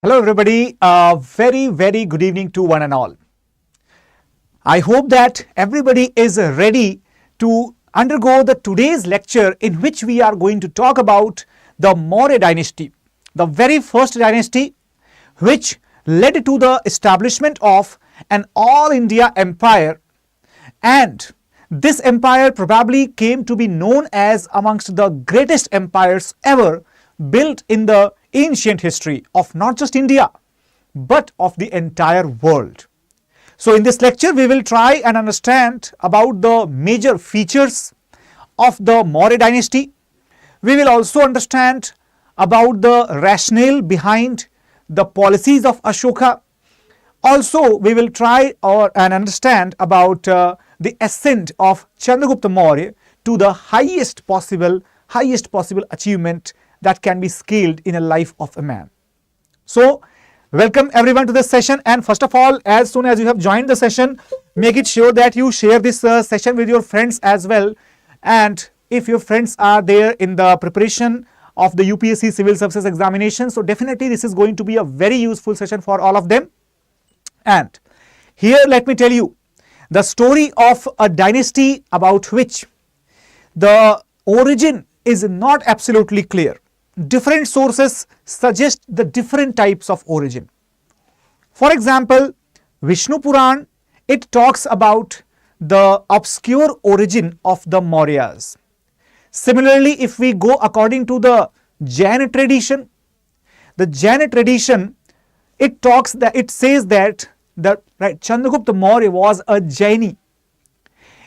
Hello everybody, very good evening to one and all. I hope that everybody is ready to undergo the today's lecture in which we are going to talk about the Maurya dynasty, the very first dynasty which led to the establishment of an all India empire, and this empire probably came to be known as amongst the greatest empires ever built in the ancient history of not just India but of the entire world. So in this lecture we will try and understand about the major features of the Maurya dynasty. We will also understand about the rationale behind the policies of Ashoka. Also we will try and understand about the ascent of Chandragupta Maurya to the highest possible achievement that can be scaled in a life of a man. So welcome everyone to this session, and first of all, as soon as you have joined the session, make it sure that you share this session with your friends as well. And if your friends are there in the preparation of the UPSC civil services examination, so definitely this is going to be a very useful session for all of them. And here let me tell you the story of a dynasty about which the origin is not absolutely clear. Different sources suggest the different types of origin. For example, Vishnu Puran, it talks about the obscure origin of the Mauryas. Similarly, if we go according to the Jain tradition, it says that Chandragupta Maurya was a Jaini.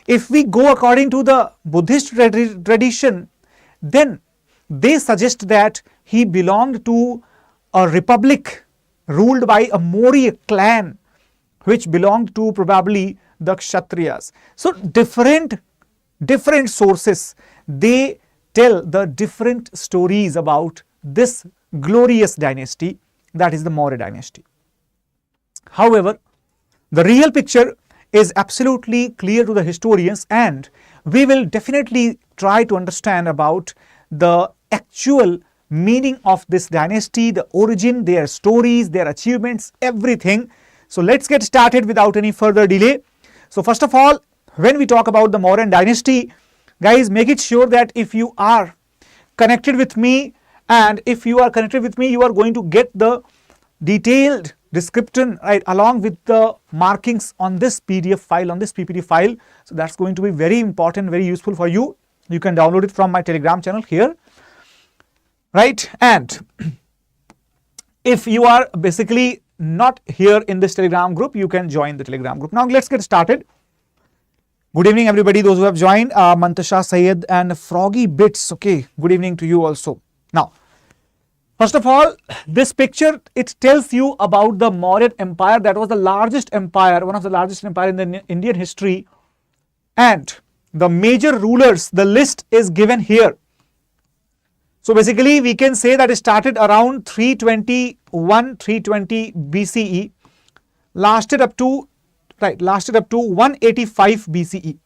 If we go according to the Buddhist tradition, then they suggest that he belonged to a republic ruled by a Maurya clan which belonged to probably the Kshatriyas. So different sources, they tell the different stories about this glorious dynasty, that is the Maurya dynasty. However, the real picture is absolutely clear to the historians, and we will definitely try to understand about the actual meaning of this dynasty, the origin, their stories, their achievements, everything. So let's get started without any further delay. So first of all, when we talk about the Mauryan dynasty, guys, make it sure that if you are connected with me, and if you are connected with me, you are going to get the detailed description along with the markings on this PDF file, on this PPT file. So that's going to be very important, very useful for you. You can download it from my Telegram channel here, and if you are basically not here in this Telegram group, you can join the Telegram group. Now let's get started. Good evening everybody, those who have joined, Mantasha, Sayed and Froggy Bits. Okay, good evening to you also. Now first of all, this picture, it tells you about the Maurya empire. That was the largest empire, one of the largest empire in the Indian history, and the major rulers, the list is given here. So basically we can say that it started around 320 BCE, lasted up to 185 BCE.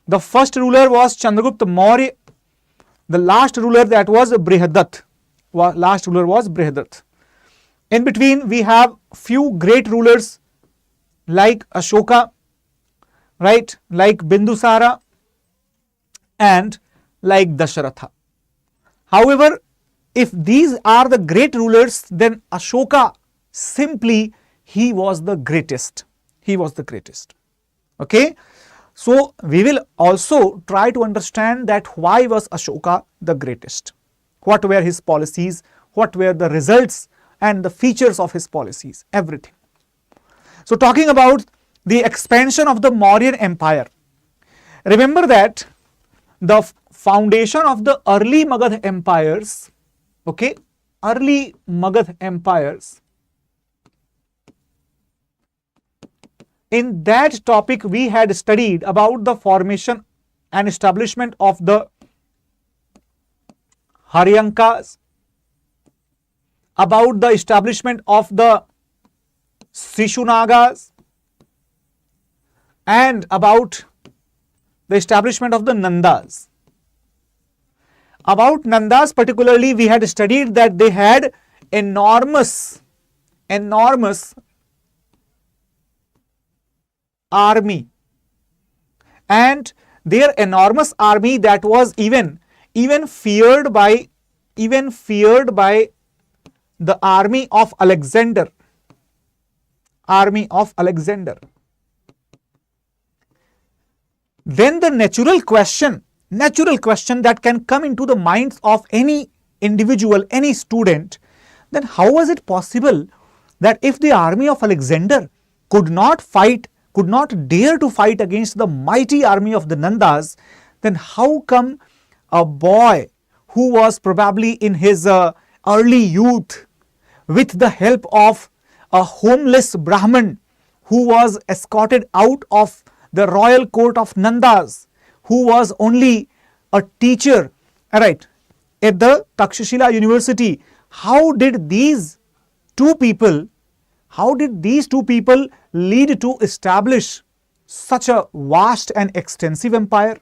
The first ruler was Chandragupta Maurya. The last ruler, that was Brihadat. In between we have few great rulers like Ashoka, like Bindusara and like Dasharatha. However, if these are the great rulers, then Ashoka, simply he was the greatest. Okay, so we will also try to understand that why was Ashoka the greatest, what were his policies, what were the results and the features of his policies, everything. So talking about the expansion of the Mauryan empire, remember that the foundation of the early Magad empires, in that topic we had studied about the formation and establishment of the Haryankas, about the establishment of the Sishunagas, and about the establishment of the Nandas. About Nandas particularly, we had studied that they had enormous army, and their enormous army that was even feared by the army of Alexander. Then the natural question that can come into the minds of any individual, any student, then how was it possible that if the army of Alexander could not dare to fight against the mighty army of the Nandas, then how come a boy who was probably in his early youth, with the help of a homeless Brahmin who was escorted out of the royal court of Nandas, who was only a teacher, right, at the Takshashila University, how did these two people lead to establish such a vast and extensive empire?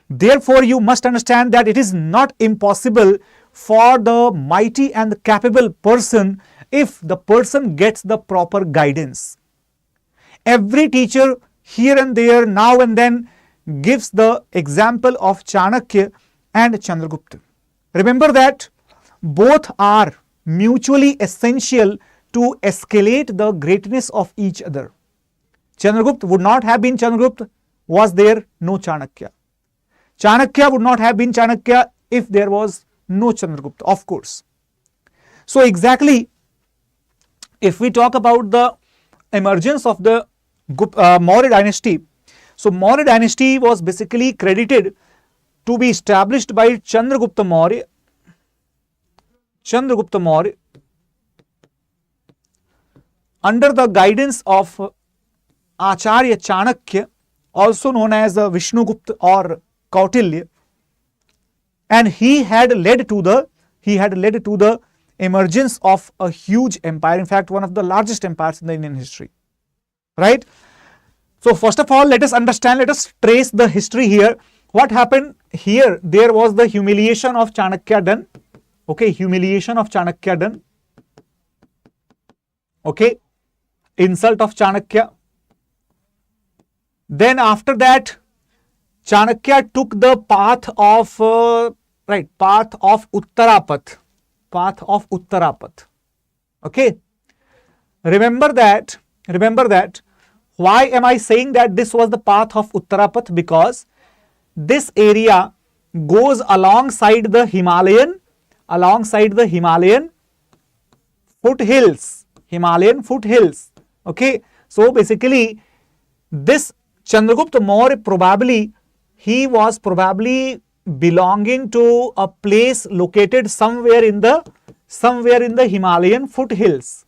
Therefore, you must understand that it is not impossible for the mighty and the capable person if the person gets the proper guidance. Every teacher here and there, now and then, gives the example of Chanakya and Chandragupta. Remember that both are mutually essential to escalate the greatness of each other. Chandragupta would not have been Chandragupta was there no Chanakya. Chanakya would not have been Chanakya if there was no Chandragupta, of course. So exactly, if we talk about the emergence of the Maurya dynasty, so Maurya dynasty was basically credited to be established by Chandragupta Maurya under the guidance of Acharya Chanakya, also known as Vishnugupta or Kautilya, and he had led to the emergence of a huge empire, in fact one of the largest empires in the Indian history, right? So first of all, let us trace the history here. What happened here? There was the humiliation of Chanakya done. Okay, humiliation of Chanakya done. Okay, insult of Chanakya. Then after that, Chanakya took the path of Uttarapath. Okay, remember that. Why am I saying that this was the path of Uttarapath? Because this area goes alongside the Himalayan foothills. Okay, so basically this Chandragupta Maurya he was probably belonging to a place located somewhere in the Himalayan foothills.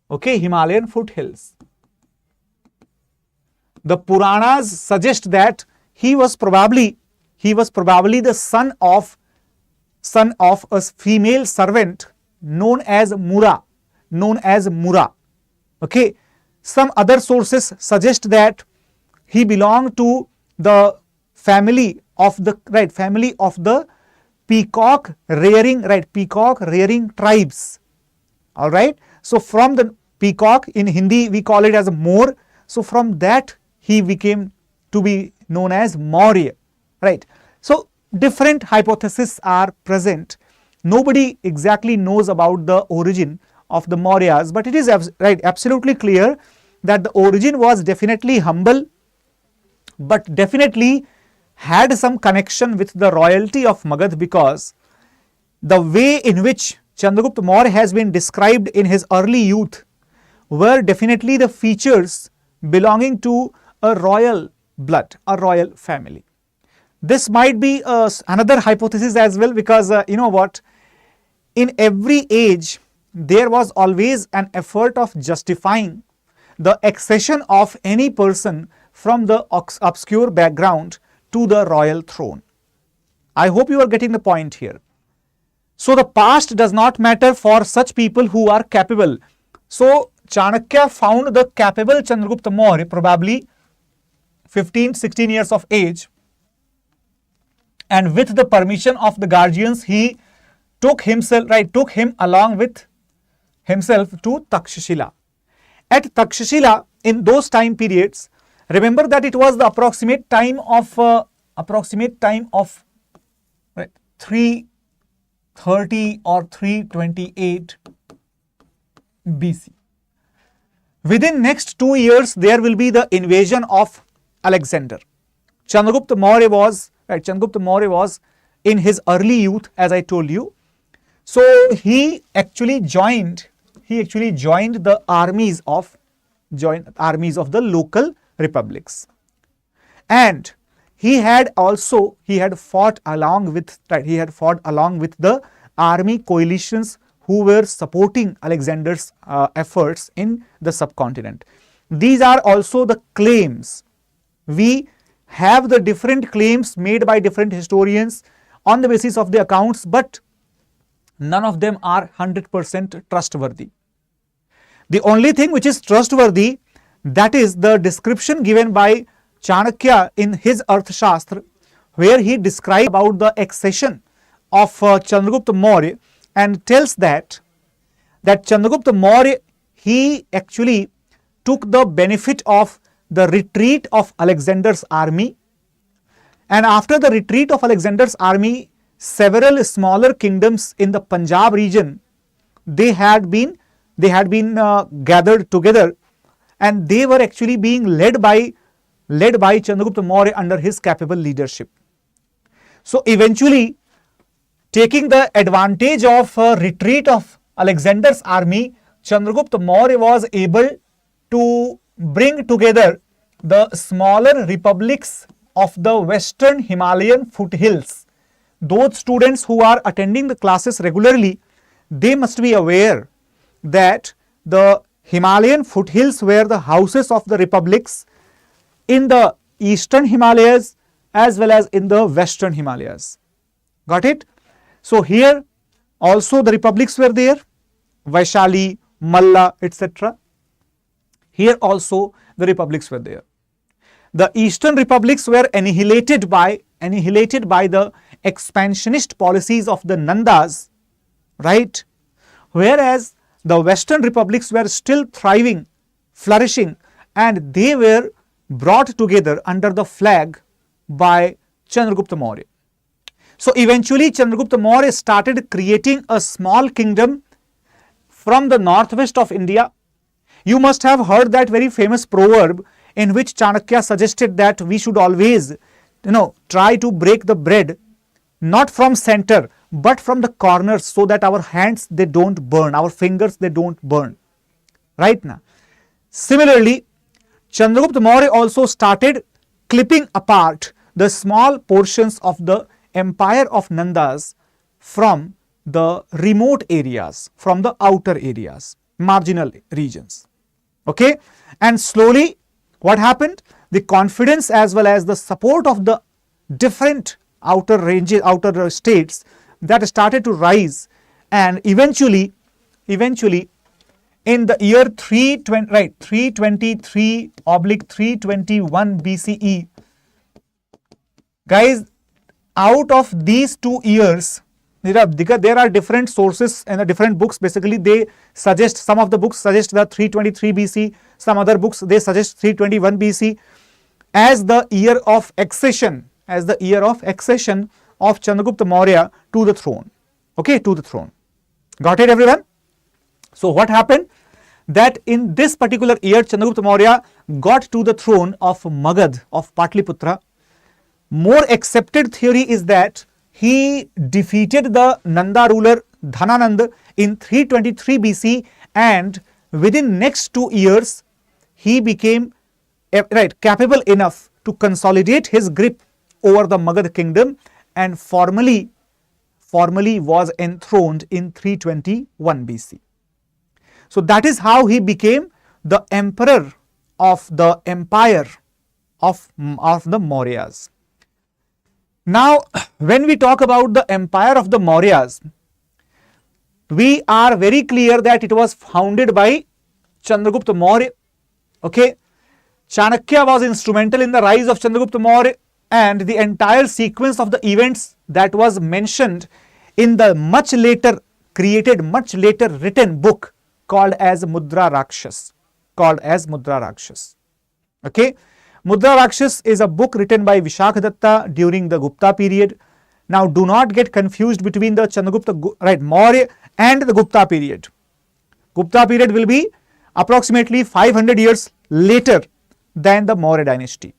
Okay, Himalayan foothills. The Puranas suggest that he was probably the son of a female servant known as Mura. Okay, some other sources suggest that he belonged to the family of the peacock rearing tribes. All right, so from the peacock, in Hindi we call it as a Moor, so from that he became to be known as Maurya, right? So different hypotheses are present. Nobody exactly knows about the origin of the Mauryas, but it is absolutely clear that the origin was definitely humble, but definitely had some connection with the royalty of Magad, because the way in which Chandragupta Maurya has been described in his early youth were definitely the features belonging to a royal blood, a royal family. This might be another hypothesis as well, because you know what, in every age there was always an effort of justifying the accession of any person from the obscure background to the royal throne. I hope you are getting the point here. So the past does not matter for such people who are capable. So Chanakya found the capable Chandragupta Maurya probably 15-16 years of age, and with the permission of the guardians he took him along with himself to Takshashila. At Takshashila, in those time periods, remember that it was the approximate time of 330 or 328 BC. Within next 2 years, there will be the invasion of Alexander. Chandragupta Maurya was in his early youth, as I told you. So he actually joined the armies of the local republics, and he had fought along with the army coalitions who were supporting Alexander's efforts in the subcontinent. These are also the claims. We have the different claims made by different historians on the basis of the accounts, but none of them are 100% trustworthy. The only thing which is trustworthy, that is the description given by Chanakya in his Arthashastra, where he describes about the accession of Chandragupta Maurya and tells that Chandragupta Maurya, he actually took the benefit of the retreat of Alexander's army, and after the retreat of Alexander's army, several smaller kingdoms in the Punjab region, they had been gathered together, and they were actually being led by Chandragupta Maurya under his capable leadership. So eventually, taking the advantage of retreat of Alexander's army, Chandragupta Maurya was able to bring together the smaller republics of the western Himalayan foothills. Those students who are attending the classes regularly, they must be aware that the Himalayan foothills were the houses of the republics in the eastern Himalayas as well as in the western Himalayas. Got it? So here also the republics were there, Vaishali, Malla, etc. Here also the republics were there. The eastern republics were annihilated by the expansionist policies of the Nandas, right? Whereas the western republics were still thriving, flourishing, and they were brought together under the flag by Chandragupta Maurya. So eventually Chandragupta Maurya started creating a small kingdom from the northwest of India. You must have heard that very famous proverb in which Chanakya suggested that we should always try to break the bread not from center but from the corners, so that our hands they don't burn, our fingers they don't burn. Right now, similarly, Chandragupta Maurya also started clipping apart the small portions of the empire of Nandas from the remote areas, from the outer areas, marginal regions. Okay, and slowly what happened? The confidence as well as the support of the different outer ranges, outer states, that started to rise, and eventually in the year 323/321 BCE, guys, out of these 2 years, there are different sources and different books. Basically, they suggest, some of the books suggest the 323 BC, some other books they suggest 321 BC as the year of accession, of Chandragupta Maurya to the throne. Okay, to the throne. Got it, everyone? So what happened? That in this particular year, Chandragupta Maurya got to the throne of Magad of Patliputra. More accepted theory is that he defeated the Nanda ruler Dhananand in 323 BC, and within next 2 years, he became capable enough to consolidate his grip over the Magad kingdom and formally was enthroned in 321 BC. So that is how he became the emperor of the empire of the Mauryas. Now, when we talk about the empire of the Mauryas, we are very clear that it was founded by Chandragupta Maurya. Okay, Chanakya was instrumental in the rise of Chandragupta Maurya, and the entire sequence of the events that was mentioned in the much later written book called as Mudra Rakshas. Okay. Mudra Rakshas is a book written by Vishakadatta during the Gupta period. Now do not get confused between the Chandragupta, Maurya and the Gupta period. Gupta period will be approximately 500 years later than the Maurya dynasty.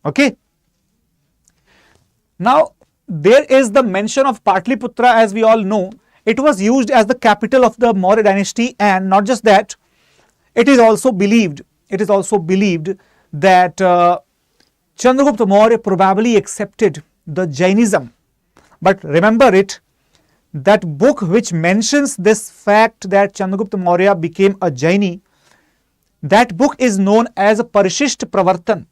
Okay. Now there is the mention of Patliputra, as we all know. It was used as the capital of the Maurya dynasty, and not just that, it is also believed that Chandragupta Maurya probably accepted the Jainism. But remember it, that book which mentions this fact that Chandragupta Maurya became a Jaini, that book is known as Parishisht Pravartan.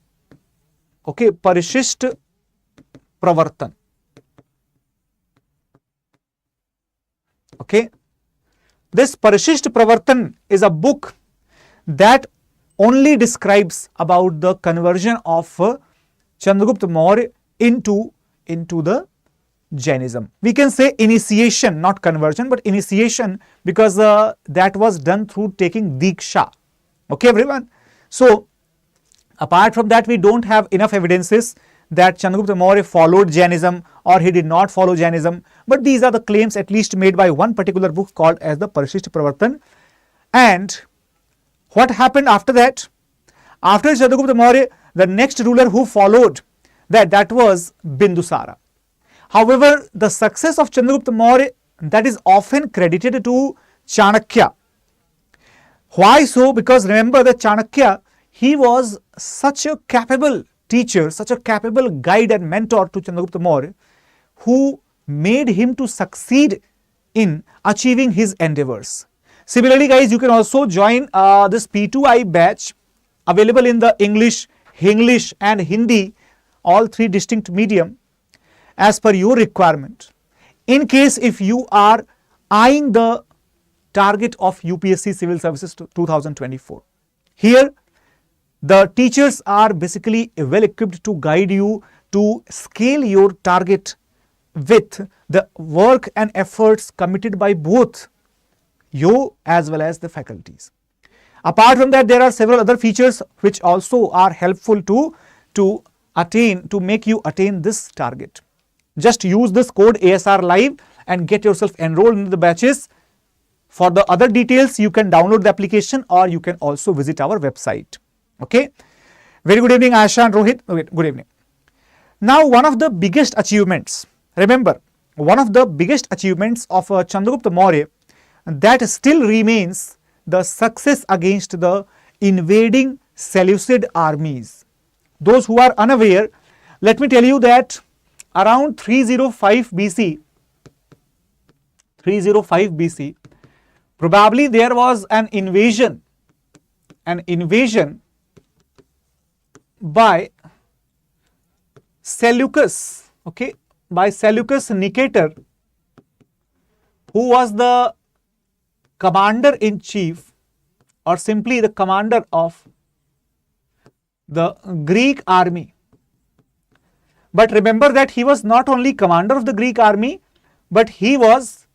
Okay, Parishisht Pravartan. Okay, this Parishisht Pravartan is a book that only describes about the conversion of Chandragupta Maurya into the Jainism. We can say initiation, not conversion, but initiation, because that was done through taking Diksha. Okay, everyone. So, apart from that, we don't have enough evidences that Chandragupta Maurya followed Jainism or he did not follow Jainism. But these are the claims at least made by one particular book called as the Parishisht Pravartan. And what happened after that? After Chandragupta Maurya, the next ruler who followed that was Bindusara. However, the success of Chandragupta Maurya, that is often credited to Chanakya. Why so? Because remember that Chanakya, he was such a capable teacher, such a capable guide and mentor to Chandragupta Maurya, who made him to succeed in achieving his endeavors. Similarly, guys, you can also join this P2I batch available in the English and Hindi, all three distinct medium, as per your requirement. In case if you are eyeing the target of UPSC Civil Services 2024. Here, the teachers are basically well equipped to guide you to scale your target with the work and efforts committed by both you as well as the faculties. Apart from that, there are several other features which also are helpful to make you attain this target. Just use this code ASR Live and get yourself enrolled in the batches. For the other details, you can download the application or you can also visit our website. Okay. Very good evening, Asha and Rohit. Okay, good evening. Now, one of the biggest achievements, remember, one of the biggest achievements of Chandragupta Maurya, that still remains the success against the invading Seleucid armies. Those who are unaware, let me tell you that around 305 BC, probably there was an invasion by Seleucus, okay, by Seleucus Nicator, who was the commander-in-chief or simply the commander of the Greek army. But remember that he was not only commander of the Greek army, but he was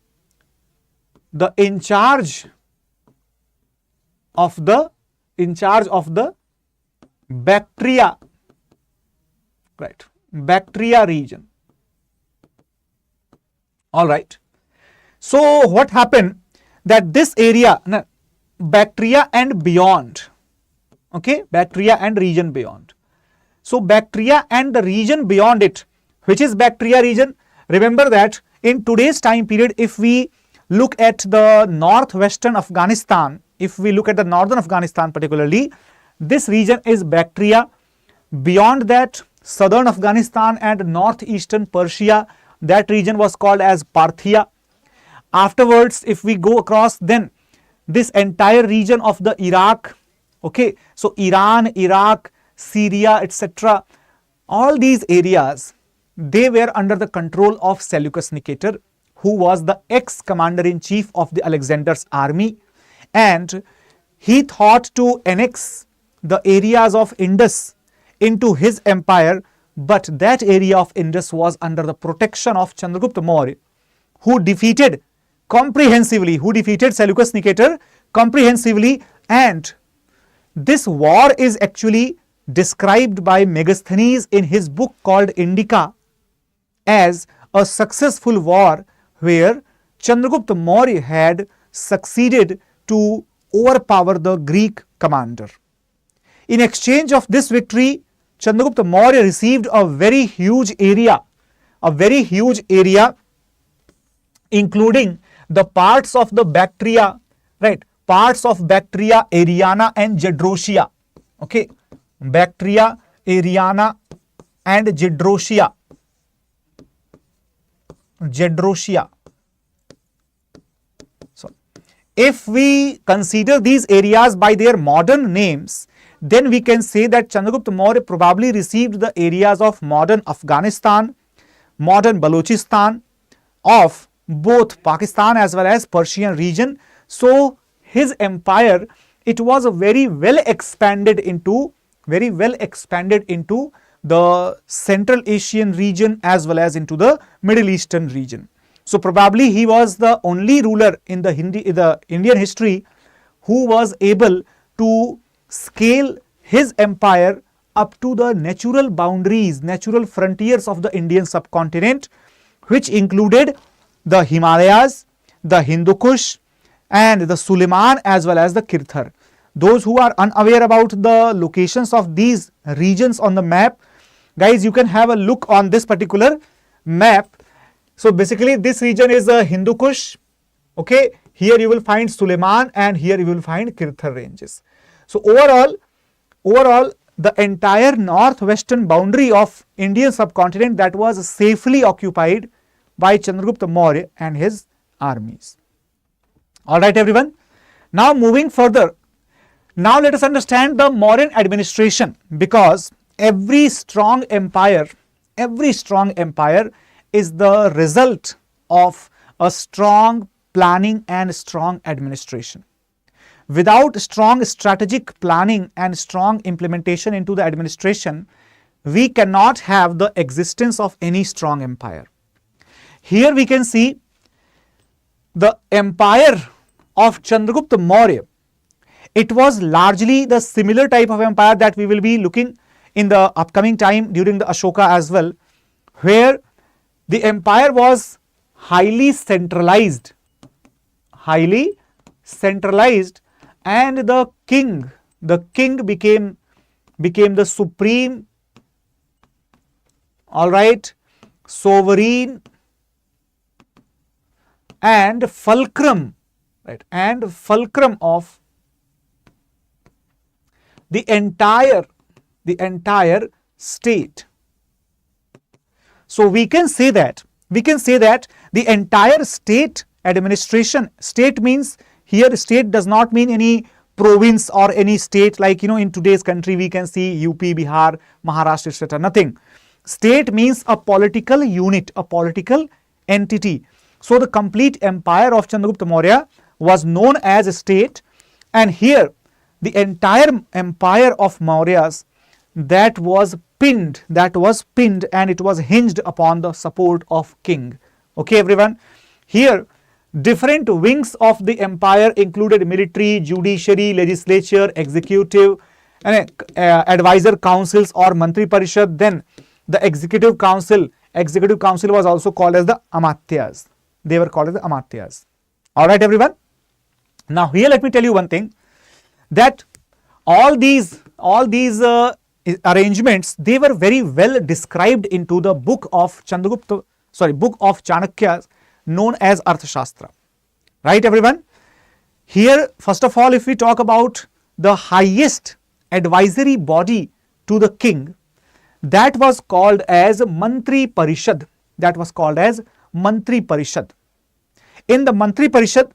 the in charge of the Bactria, right? Bactria region. All right. So what happened that this area, Bactria and beyond, okay, Bactria and region beyond. So Bactria and the region beyond it, which is Bactria region, remember that in today's time period, if we look at the northwestern Afghanistan, if we look at the northern Afghanistan particularly, this region is Bactria. Beyond that, southern Afghanistan and northeastern Persia, that region was called as Parthia. Afterwards, if we go across, then this entire region of the Iraq, okay, so Iran, Iraq, Syria, etc., all these areas, they were under the control of Seleucus Nicator, who was the ex-commander-in-chief of the Alexander's army, and he thought to annex the areas of Indus into his empire, but that area of Indus was under the protection of Chandragupta Maurya, who defeated Seleucus Nicator comprehensively, and this war is actually described by Megasthenes in his book called Indica as a successful war where Chandragupta Maurya had succeeded to overpower the Greek commander. In exchange of this victory, Chandragupta Maurya received a very huge area, including the parts of the Bactria, right? Parts of Bactria, Ariana and Gedrosia. Okay, Bactria, Ariana and Gedrosia. So, if we consider these areas by their modern names, then we can say that Chandragupta Maurya probably received the areas of modern Afghanistan, modern Balochistan, of both Pakistan as well as Persian region. So his empire, it was very well expanded into the Central Asian region as well as into the Middle Eastern region. So probably he was the only ruler in the Indian history who was able to scale his empire up to the natural boundaries, natural frontiers of the Indian subcontinent, which included the Himalayas, the Hindu Kush and the Suleiman as well as the Kirthar. Those who are unaware about the locations of these regions on the map, guys, you can have a look on this particular map. So basically this region is the Hindu Kush. Okay, here you will find Suleiman and here you will find Kirthar ranges. So overall the entire northwestern boundary of Indian subcontinent, that was safely occupied by Chandragupta Maurya and his armies. Alright everyone, now moving further, now let us understand the Mauryan administration, because every strong empire is the result of a strong planning and strong administration. Without strong strategic planning and strong implementation into the administration, we cannot have the existence of any strong empire. Here we can see the empire of Chandragupta Maurya. It was largely the similar type of empire that we will be looking in the upcoming time during the Ashoka as well, where the empire was highly centralized and the king became the supreme, sovereign and fulcrum, of the entire state. So we can say that the entire state administration, state means here state does not mean any province or any state like in today's country we can see UP, Bihar, Maharashtra, etc. Nothing. State means a political unit, a political entity. So the complete empire of Chandragupta Maurya was known as a state, and here the entire empire of Mauryas that was pinned and it was hinged upon the support of king. Okay everyone, here different wings of the empire included military, judiciary, legislature, executive and advisor councils or Mantri Parishad. Then the executive council was also called as the Amatyas. They were called as the Amatyas. Alright everyone. Now here let me tell you one thing, that all these arrangements, they were very well described into the book of Chanakya, known as Arthashastra. Right everyone? Here first of all, if we talk about the highest advisory body to the king, that was called as Mantri Parishad. In the Mantri Parishad,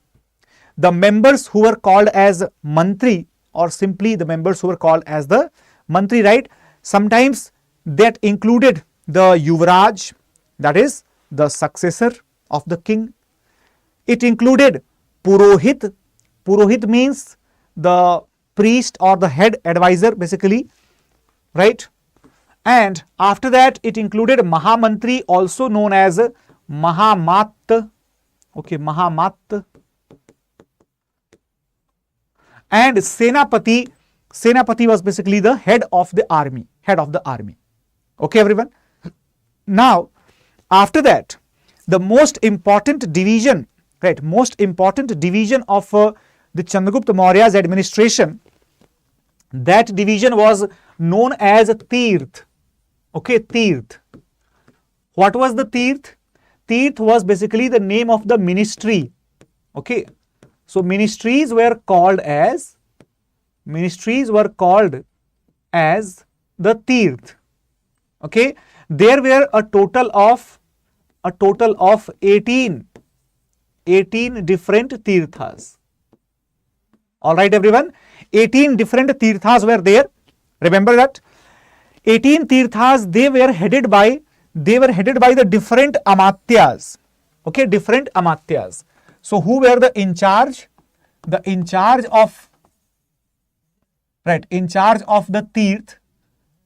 the members who were called as Mantri, or simply the members who were called as the Mantri, right? Sometimes that included the Yuvraj, that is the successor of the king. It included Purohit. Purohit means the priest or the head advisor basically, right? And after that it included Mahamantri, also known as Mahamat, Okay, Mahamat. And Senapati. Senapati was basically the head of the army. Okay, everyone. Now, after that, the most important division, right? Most important division of the Chandragupta Maurya's administration, that division was known as Tirth. Okay, Tirth. What was the Tirth? Tirth was basically the name of the ministry. Okay, so ministries were called as the Tirth. Okay, there were a total of 18 different tirthas. All right, everyone, 18 different tirthas were there. Remember that 18 tirthas, they were headed by the different amatyas. Okay, different amatyas. So who were the in charge? The in charge of the tirth,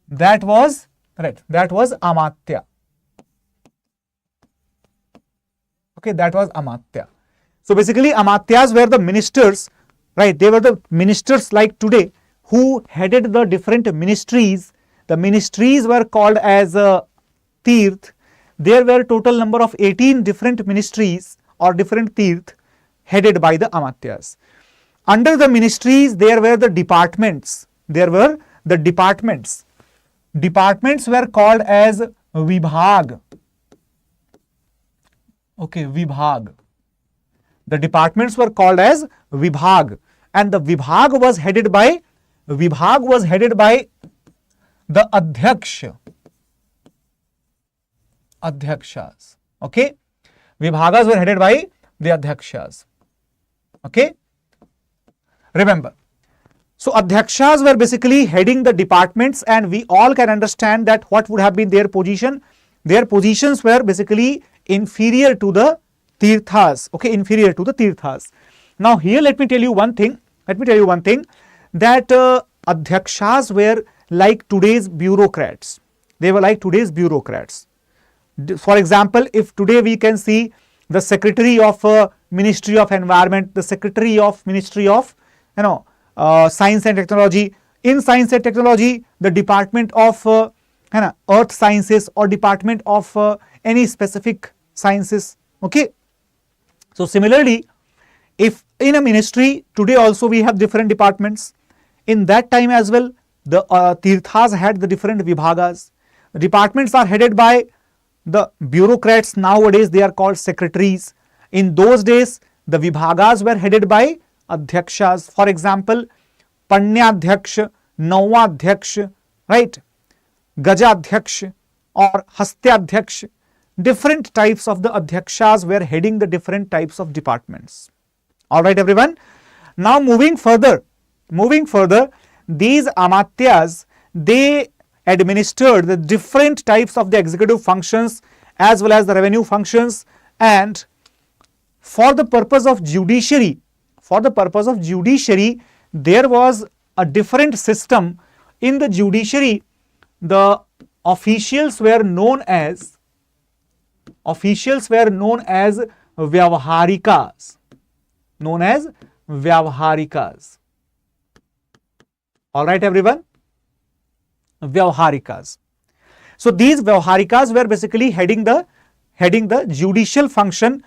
that was amatya. Okay, that was amatya. So basically amatyas were the ministers, right? They were the ministers like today who headed the different ministries. The ministries were called as tirth. There were total number of 18 different ministries or different tirth headed by the amatyas. Under the ministries, there were the departments. Departments were called as Vibhag. Okay, Vibhag. The departments were called as Vibhag, and the Vibhag was headed by the Adhyakshas. Okay, Vibhagas were headed by the Adhyakshas. Okay, remember. So Adhyakshas were basically heading the departments, and we all can understand that what would have been their position. Their positions were basically inferior to the tirthas. Okay, inferior to the tirthas. Now here let me tell you one thing. That Adhyakshas were like today's bureaucrats. They were like today's bureaucrats. For example, if today we can see the Secretary of Ministry of Environment, the Secretary of Ministry of Science and Technology. In Science and Technology, the Department of Earth Sciences or Department of any specific sciences. Okay. So similarly, if in a ministry today also we have different departments, in that time as well the tirthas had the different vibhagas. The departments are headed by the bureaucrats. Nowadays they are called secretaries. In those days the vibhagas were headed by adhyakshas. For example, Panyadhyaksh, Nawadhyaksh, right, Gajadhyaksh or Hastyadhyaksh. Different types of the adhyakshas were heading the different types of departments. All right, everyone. Now moving further, these amatyas, they administered the different types of the executive functions as well as the revenue functions, and for the purpose of judiciary, there was a different system. In the judiciary, the officials were known as Vyavaharikas. All right, everyone. Vyavaharikas. So these Vyavaharikas were basically heading the judicial function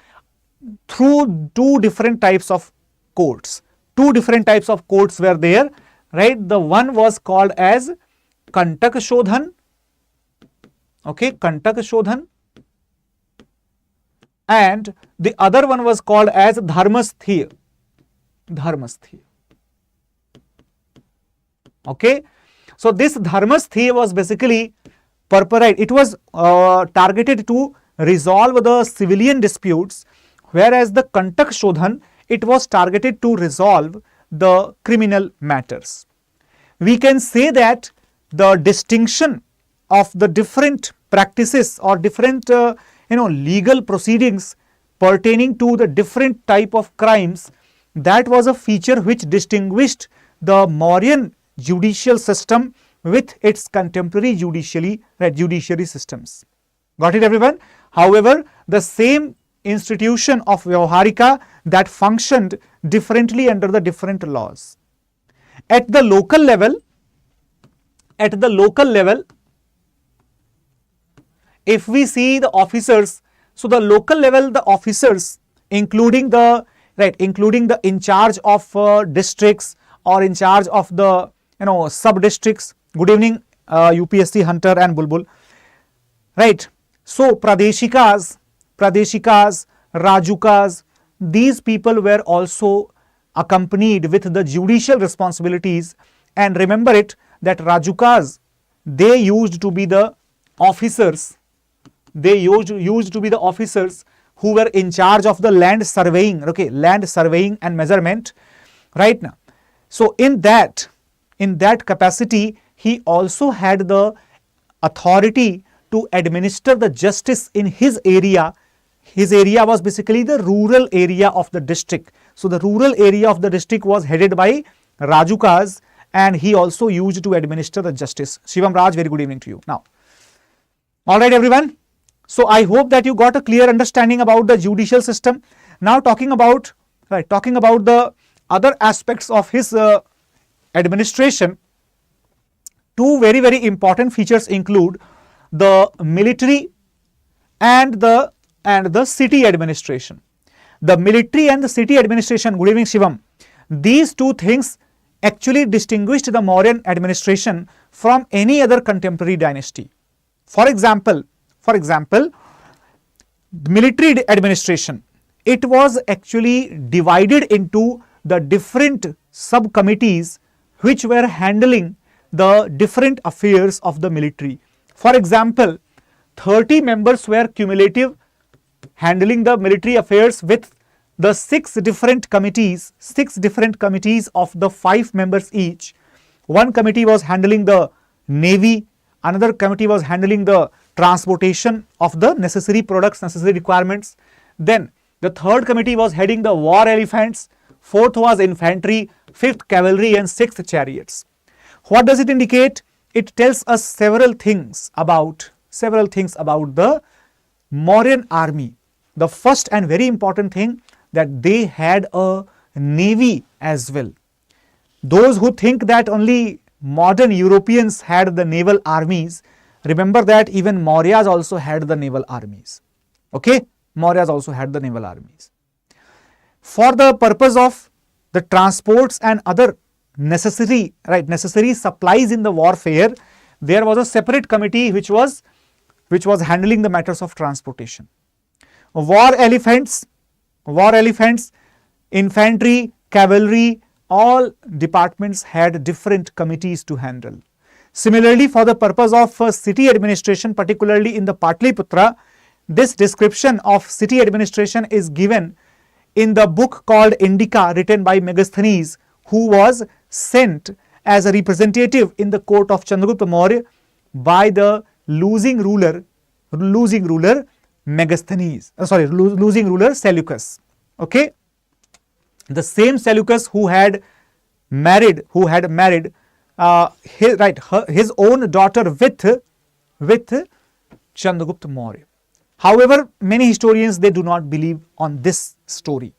through two different types of courts. Two different types of courts were there, right? The one was called as Kantak Shodhan. Okay, Kantak Shodhan. And the other one was called as Dharmasthya. Okay, so this Dharmasthya was basically it was targeted to resolve the civilian disputes, whereas the Kantak Shodhan, it was targeted to resolve the criminal matters. We can say that the distinction of the different practices or different legal proceedings pertaining to the different type of crimes, that was a feature which distinguished the Mauryan judicial system with its contemporary judiciary systems. Got it, everyone? However, the same institution of Vyavaharika that functioned differently under the different laws. At the local level, if we see the officers, so the local level, the officers, including the in charge of districts or in charge of the sub districts. Good evening, UPSC Hunter and Bulbul. Right. So Pradeshikas, Rajukas, these people were also accompanied with the judicial responsibilities. And remember it that Rajukas, they used to be the officers. They used to be the officers who were in charge of the land surveying, land surveying and measurement, right now. So in that capacity, he also had the authority to administer the justice in his area. His area was basically the rural area of the district. So the rural area of the district was headed by Rajukas, and he also used to administer the justice. Shivam Raj, very good evening to you. Now, all right, everyone. So I hope that you got a clear understanding about the judicial system. Now talking about the other aspects of his administration, two very, very important features include the military and the city administration. The military and the city administration, good evening Shivam, these two things actually distinguished the Mauryan administration from any other contemporary dynasty. For example, the military administration, it was actually divided into the different subcommittees which were handling the different affairs of the military. For example, 30 members were cumulative handling the military affairs with the 6 different committees of the 5 members each. One committee was handling the navy, another committee was handling the transportation of the necessary products, necessary requirements. Then the third committee was heading the war elephants, fourth was infantry, fifth cavalry and sixth chariots. What does it indicate? It tells us several things about the Mauryan army. The first and very important thing, that they had a navy as well. Those who think that only modern Europeans had the naval armies, remember that even Mauryas also had the naval armies. Okay, Mauryas also had the naval armies. For the purpose of the transports and other necessary supplies in the warfare, there was a separate committee which was handling the matters of transportation. War elephants, infantry, cavalry, all departments had different committees to handle. Similarly, for the purpose of city administration, particularly in the Patliputra, this description of city administration is given in the book called Indica, written by Megasthenes, who was sent as a representative in the court of Chandragupta Maurya by the losing ruler Megasthenes, losing ruler Seleucus. Okay, the same Seleucus who had married his own daughter with Chandragupta Maurya. However, many historians, they do not believe on this story,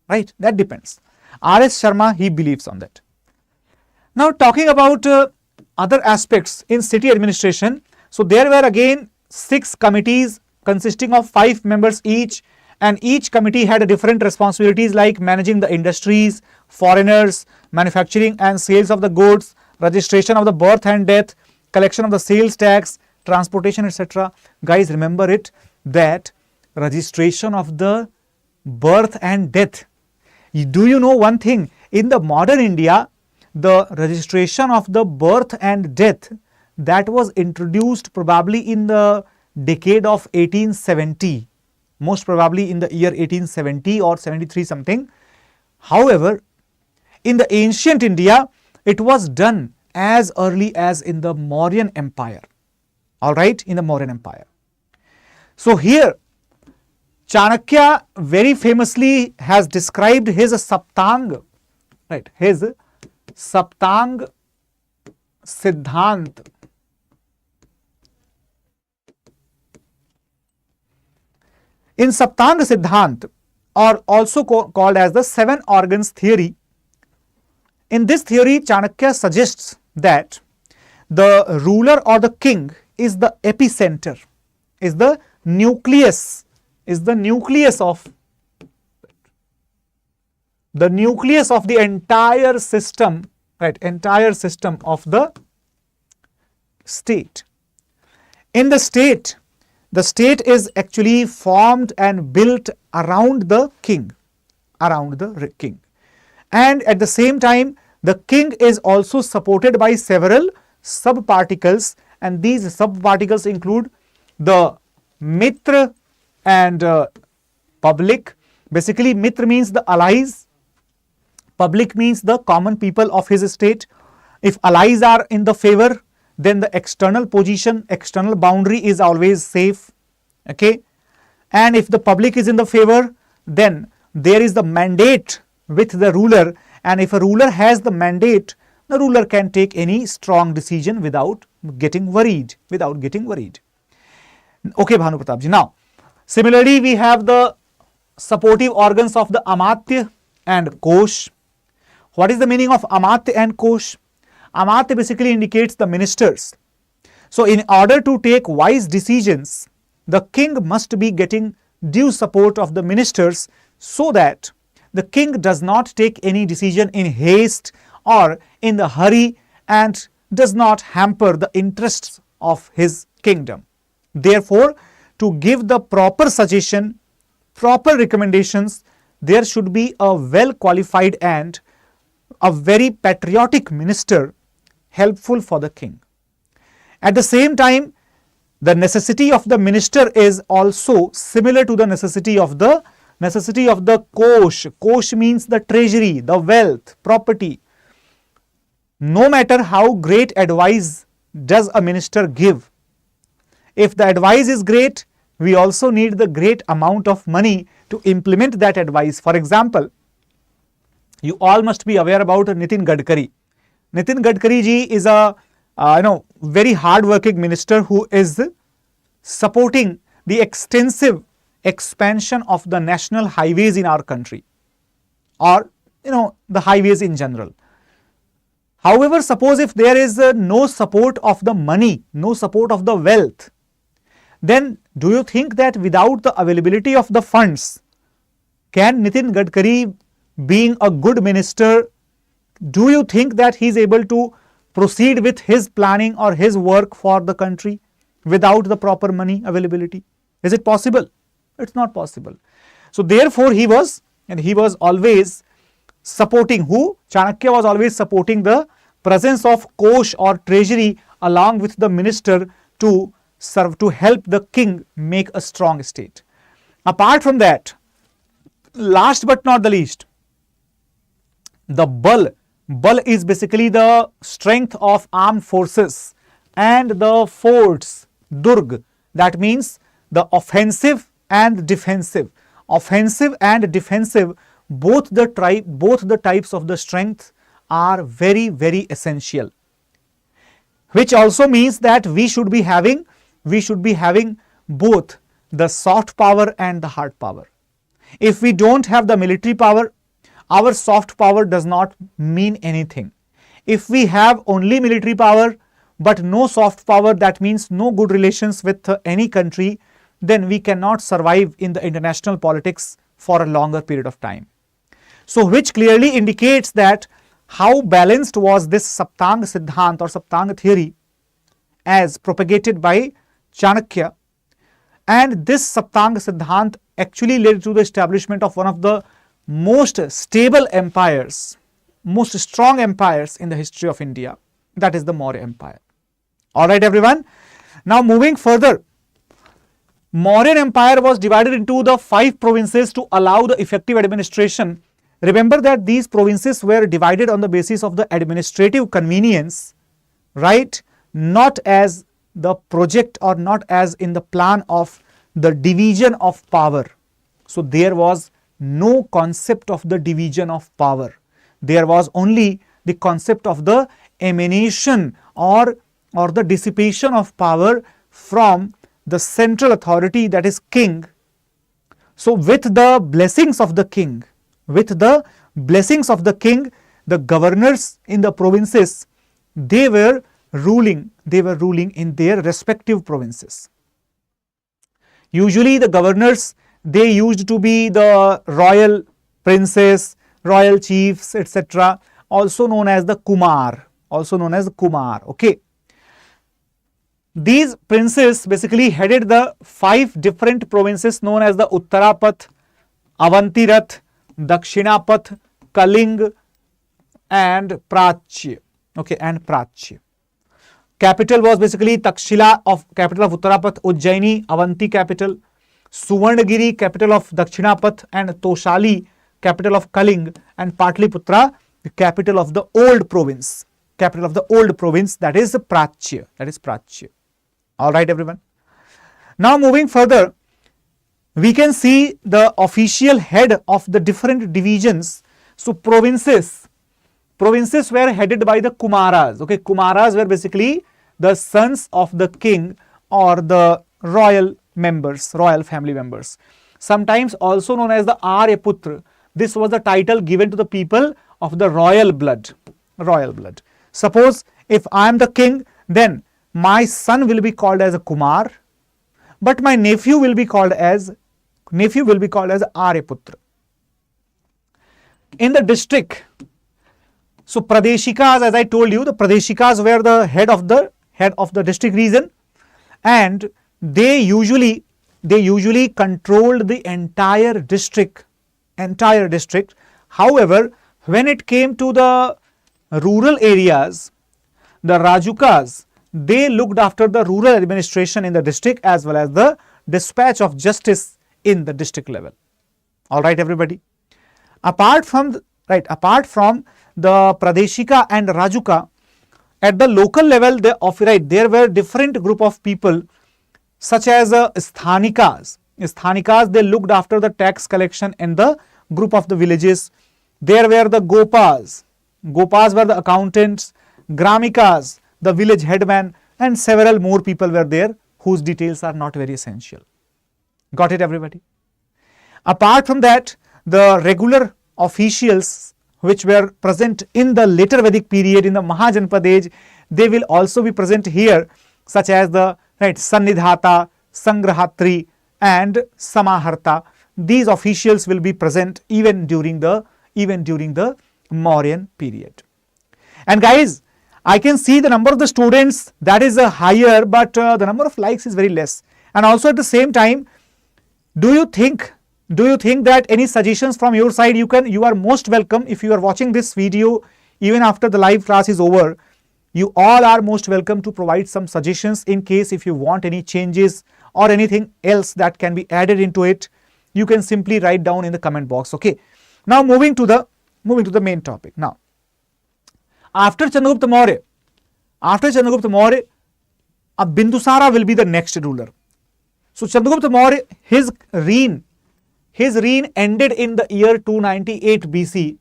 right? That depends. R.S. Sharma, he believes on that. Now talking about other aspects in city administration, so there were again 6 committees consisting of 5 members each, and each committee had different responsibilities like managing the industries, foreigners, manufacturing and sales of the goods, registration of the birth and death, collection of the sales tax, transportation, etc. Guys, remember it that registration of the birth and death. Do you know one thing? In the modern India, the registration of the birth and death, that was introduced probably in the decade of 1870, most probably in the year 1870 or 73 something. However, in the ancient India, it was done as early as in the Mauryan Empire. Alright, in the Mauryan Empire. So here, Chanakya very famously has described his Saptang, right, his Saptang Siddhant. In Saptang Siddhant, or also called as the seven organs theory, in this theory, Chanakya suggests that the ruler or the king is the epicenter, is the nucleus of the entire system, right? Entire system of the state. In the state is actually formed and built around the king, and at the same time the king is also supported by several sub-particles, and these sub-particles include the mitra and public. Basically, mitra means the allies, public means the common people of his state. If allies are in the favor, then the external position, external boundary is always safe, okay? And if the public is in the favor, then there is the mandate with the ruler, and if a ruler has the mandate, the ruler can take any strong decision without getting worried. Okay, Bhanu Pratap ji. Now, similarly, we have the supportive organs of the Amatya and Kosh. What is the meaning of Amatya and Kosh? Amatya basically indicates the ministers. So, in order to take wise decisions, the king must be getting due support of the ministers, so that the king does not take any decision in haste or in the hurry and does not hamper the interests of his kingdom. Therefore, to give the proper suggestion, proper recommendations, there should be a well qualified and a very patriotic minister helpful for the king. At the same time, the necessity of the minister is also similar to the necessity of the Kosh. Kosh means the treasury, the wealth, property. No matter how great advice does a minister give, if the advice is great, we also need the great amount of money to implement that advice. For example, you all must be aware about Nitin Gadkari. Nitin Gadkari ji is a very hard-working minister who is supporting the extensive expansion of the national highways in our country, or the highways in general. However, suppose if there is no support of the money, no support of the wealth, then do you think that without the availability of the funds, can Nitin Gadkari, being a good minister, do you think that he is able to proceed with his planning or his work for the country without the proper money availability? Is it possible? It's not possible. So therefore he was always supporting who? Chanakya was always supporting the presence of Kosh or treasury along with the minister to help the king make a strong state. Apart from that, last but not the least, the Bal is basically the strength of armed forces, and the forts, Durg, that means the offensive and defensive. Offensive and defensive, both the types of the strength are very, very essential, which also means that we should be having both the soft power and the hard power. If we don't have the military power, our soft power does not mean anything. If we have only military power but no soft power, that means no good relations with any country, then we cannot survive in the international politics for a longer period of time. So which clearly indicates that how balanced was this Saptang Siddhant or Saptang theory as propagated by Chanakya. And this Saptang Siddhant actually led to the establishment of one of the most stable empires, most strong empires in the history of India, that is the Maurya Empire. Alright everyone, now moving further, Mauryan Empire was divided into the 5 provinces to allow the effective administration. Remember that these provinces were divided on the basis of the administrative convenience, right? Not as the project or not as in the plan of the division of power. So there was no concept of the division of power. There was only the concept of the emanation or the dissipation of power from the central authority, that is king, So with the blessings of the king, the governors in the provinces, they were ruling in their respective provinces. Usually the governors, they used to be the royal princes, royal chiefs, etc., also known as the Kumar, okay. These princes basically headed the 5 different provinces known as the Uttarapath, Avantirath, Dakshinapath, Kaling and Prachya, okay, and Prachya. Capital was basically Takshila, capital of Uttarapath, Ujjaini, Avanti capital, Suvarnagiri, capital of Dakshinapath, and Toshali, capital of Kaling, and Patliputra, the capital of the old province, that is Prachya. All right, everyone. Now moving further, we can see the official head of the different divisions. So provinces were headed by the Kumaras. Okay, Kumaras were basically the sons of the king or the royal family members. Sometimes also known as the Aryaputra. This was the title given to the people of the royal blood. Suppose if I am the king, then my son will be called as a Kumar, but my nephew will be called as Aryaputra. In the district, so Pradeshikas, as I told you, the Pradeshikas were the head of the district region, and they usually controlled the entire district. However, when it came to the rural areas, the Rajukas, they looked after the rural administration in the district as well as the dispatch of justice in the district level. All right, everybody. Apart from the Pradeshika and Rajuka, at the local level, there were different group of people such as Sthanikas. Sthanikas, they looked after the tax collection in the group of the villages. There were the Gopas. Gopas were the accountants. Gramikas, the village headman, and several more people were there whose details are not very essential. Got it, everybody? Apart from that, the regular officials which were present in the later Vedic period in the Mahajanpad age, they will also be present here, such as the Sannidhata, Sangrahatri and Samaharta. These officials will be present even during the Mauryan period. And guys, I can see the number of the students that is higher, but the number of likes is very less. And also at the same time, do you think that any suggestions from your side, you are most welcome. If you are watching this video even after the live class is over, you all are most welcome to provide some suggestions in case if you want any changes or anything else that can be added into it. You can simply write down in the comment box. Okay. Now moving to the main topic. Now, after Chandragupta Maurya, Bindusara will be the next ruler. So Chandragupta Maurya, his reign ended in the year 298 BC.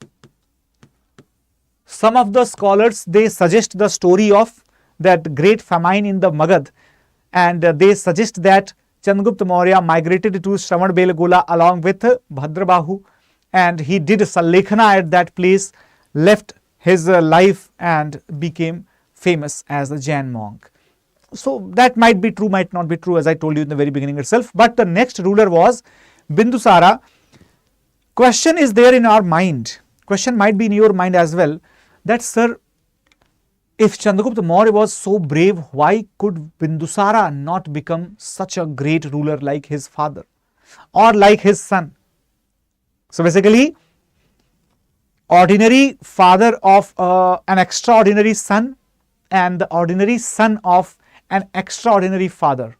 Some of the scholars, they suggest the story of that great famine in the Magad, and they suggest that Chandragupta Maurya migrated to Shravanbelagola along with Bhadrabahu, and he did Sallekhana at that place, left his life and became famous as a Jain monk. So that might be true, might not be true, as I told you in the very beginning itself. But the next ruler was Bindusara. Question is there in our mind. Question might be in your mind as well, that sir, if Chandragupta Maurya was so brave, why could Bindusara not become such a great ruler like his father or like his son? So basically, ordinary father of an extraordinary son and the ordinary son of an extraordinary father.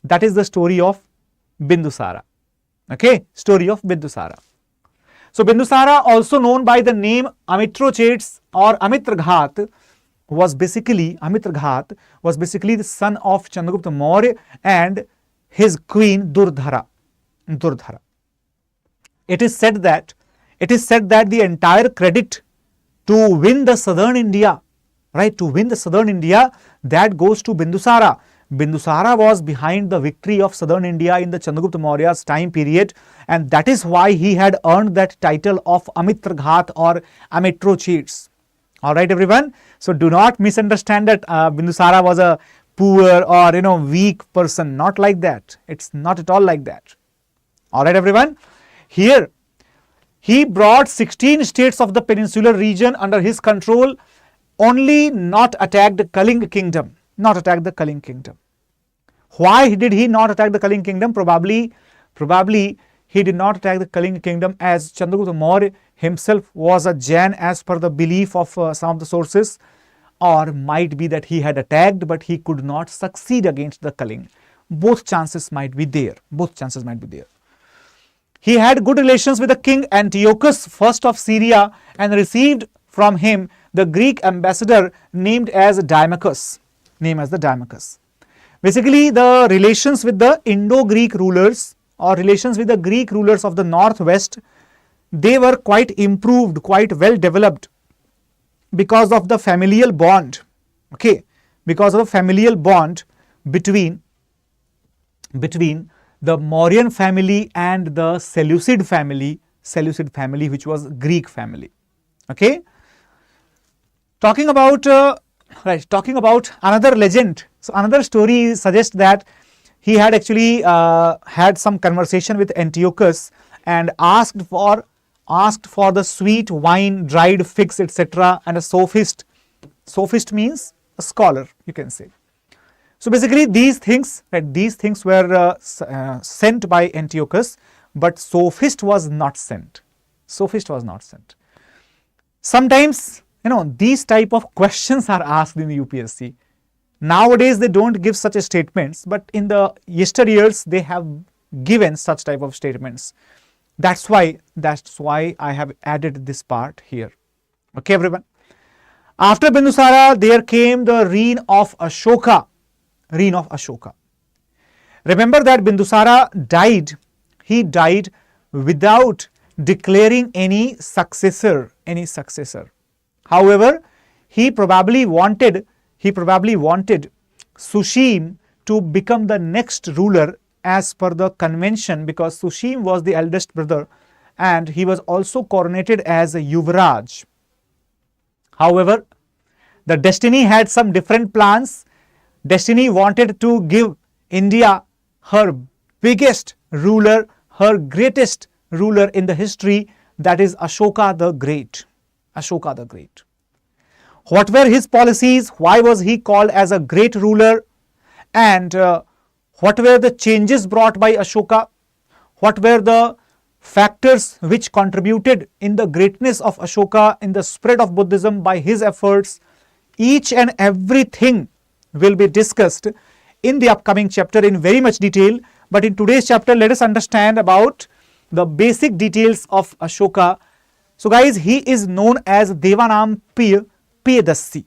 That is the story of Bindusara. Okay, story of Bindusara. So Bindusara, also known by the name Amitrochets or Amitraghat, was basically the son of Chandragupta Maurya and his queen Durdhara. It is said that the entire credit to win the southern India, that goes to Bindusara, Bindusara was behind the victory of southern India in the Chandragupta Maurya's time period, and that is why he had earned that title of Amitraghat or Amitrocheats. Alright everyone, so do not misunderstand that Bindusara was a poor or weak person, not like that. It's not at all like that. Alright everyone, here he brought 16 states of the peninsular region under his control, only not attacked the Kalinga kingdom. Not attack the Kalinga kingdom. Why did he not attack the Kalinga kingdom? Probably he did not attack the Kalinga kingdom as Chandragupta Maurya himself was a Jain as per the belief of some of the sources, or might be that he had attacked but he could not succeed against the Kalinga. Both chances might be there. He had good relations with the king Antiochus I of Syria and received from him the Greek ambassador named as Dimachus. Basically, the relations with the Indo-Greek rulers or relations with the Greek rulers of the northwest, they were quite improved, quite well developed because of the familial bond. Okay, because of the familial bond between the Mauryan family and the Seleucid family, which was Greek family. Okay, talking about another legend. So another story suggests that he had actually had some conversation with Antiochus and asked for the sweet wine, dried figs, etc. and a sophist. Sophist means a scholar, you can say. So basically these things were sent by Antiochus, but sophist was not sent. Sometimes these type of questions are asked in the UPSC. Nowadays they don't give such statements, but in the yesteryears they have given such type of statements. That's why I have added this part here. Okay everyone. After Bindusara there came the reign of Ashoka. Remember that Bindusara died. He died without declaring any successor. However, he probably wanted Sushim to become the next ruler as per the convention, because Sushim was the eldest brother and he was also coronated as a Yuvraj. However, the destiny had some different plans. Destiny wanted to give India her biggest ruler, her greatest ruler in the history, that is Ashoka the Great. What were his policies? Why was he called as a great ruler? And what were the changes brought by Ashoka? What were the factors which contributed in the greatness of Ashoka, in the spread of Buddhism by his efforts? Each and everything will be discussed in the upcoming chapter in very much detail. But in today's chapter, let us understand about the basic details of Ashoka. So guys, he is known as Devanam Piyadasi.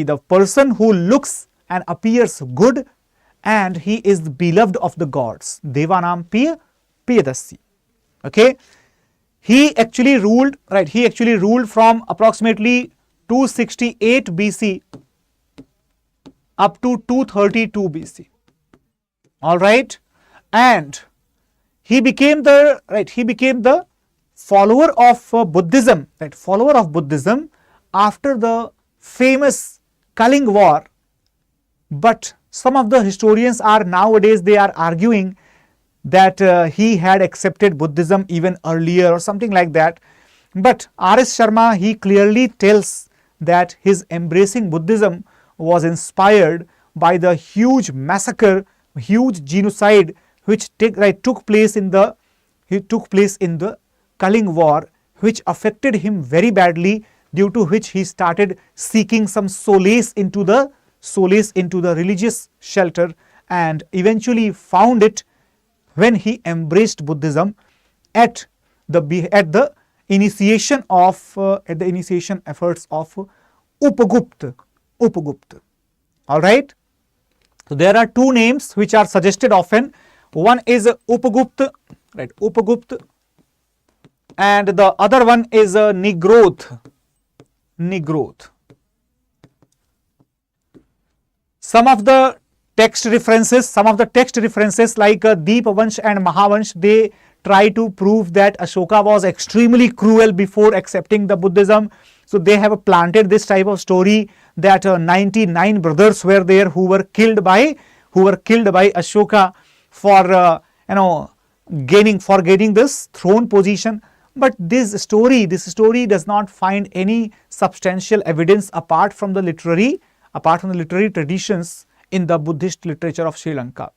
The person who looks and appears good, and he is beloved of the gods. Devanam Piyadasi. Okay, he actually ruled from approximately 268 BC up to 232 BC. All right, and he became the follower of Buddhism, after the famous Kalinga War. But some of the historians are nowadays they are arguing that he had accepted Buddhism even earlier or something like that. But R.S. Sharma, he clearly tells that his embracing Buddhism was inspired by the huge massacre, huge genocide which took place in the Kalinga War, which affected him very badly, due to which he started seeking some solace into the religious shelter, and eventually found it when he embraced Buddhism at the initiation efforts of Upagupta. All right. So there are two names which are suggested often. One is Upagupta, and the other one is Nigroth. some of the text references like Deepavansh and Mahavansh, they try to prove that Ashoka was extremely cruel before accepting the Buddhism. So they have planted this type of story that 99 brothers were there who were killed by Ashoka for getting this throne position. But this story does not find any substantial evidence apart from the literary traditions in the Buddhist literature of Sri Lanka.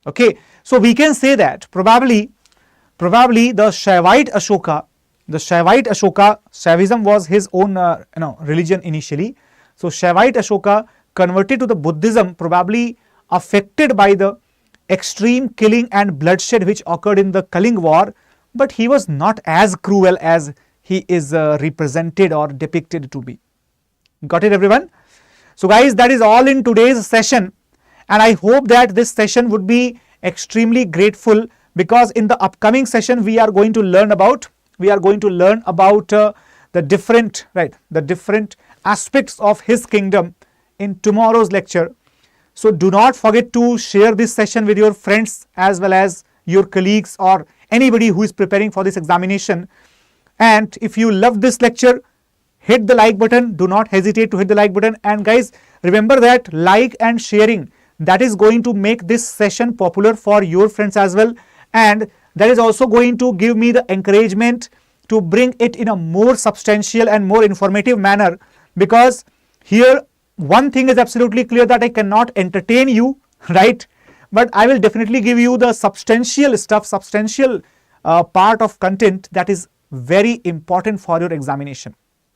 Okay, so we can say that probably the Shaivite Ashoka, Shaivism was his own religion initially. So Shaivite Ashoka converted to the Buddhism, probably affected by the extreme killing and bloodshed which occurred in the Kaling War, but he was not as cruel as he is represented or depicted to be. Got it, everyone? So guys, that is all in today's session, and I hope that this session would be extremely grateful, because in the upcoming session we are going to learn about the different aspects of his kingdom in tomorrow's lecture. So do not forget to share this session with your friends as well as your colleagues or anybody who is preparing for this examination. And if you love this lecture, hit the like button. Do not hesitate to hit the like button. And guys, remember that like and sharing, that is going to make this session popular for your friends as well. And that is also going to give me the encouragement to bring it in a more substantial and more informative manner, because here one thing is absolutely clear, that I cannot entertain you, right? But I will definitely give you the substantial stuff, part of content that is very important for your examination.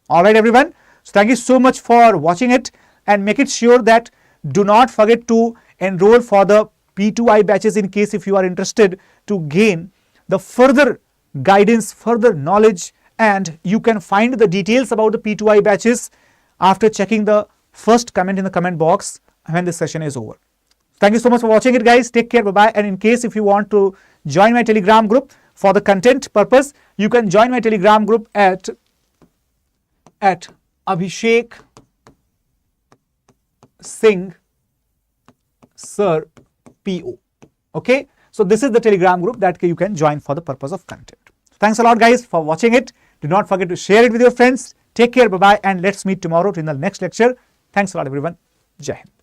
All right, everyone. So thank you so much for watching it, and make it sure that do not forget to enroll for the P2I batches in case if you are interested to gain the further guidance, further knowledge, and you can find the details about the P2I batches after checking the first comment in the comment box when this session is over. Thank you so much for watching it, guys. Take care. Bye-bye. And in case if you want to join my Telegram group for the content purpose, you can join my Telegram group at Abhishek Singh Sir PO. Okay, so this is the Telegram group that you can join for the purpose of content. Thanks a lot, guys, for watching it. Do not forget to share it with your friends. Take care. Bye-bye. And let's meet tomorrow in the next lecture. Thanks a lot, everyone. Jai Hind.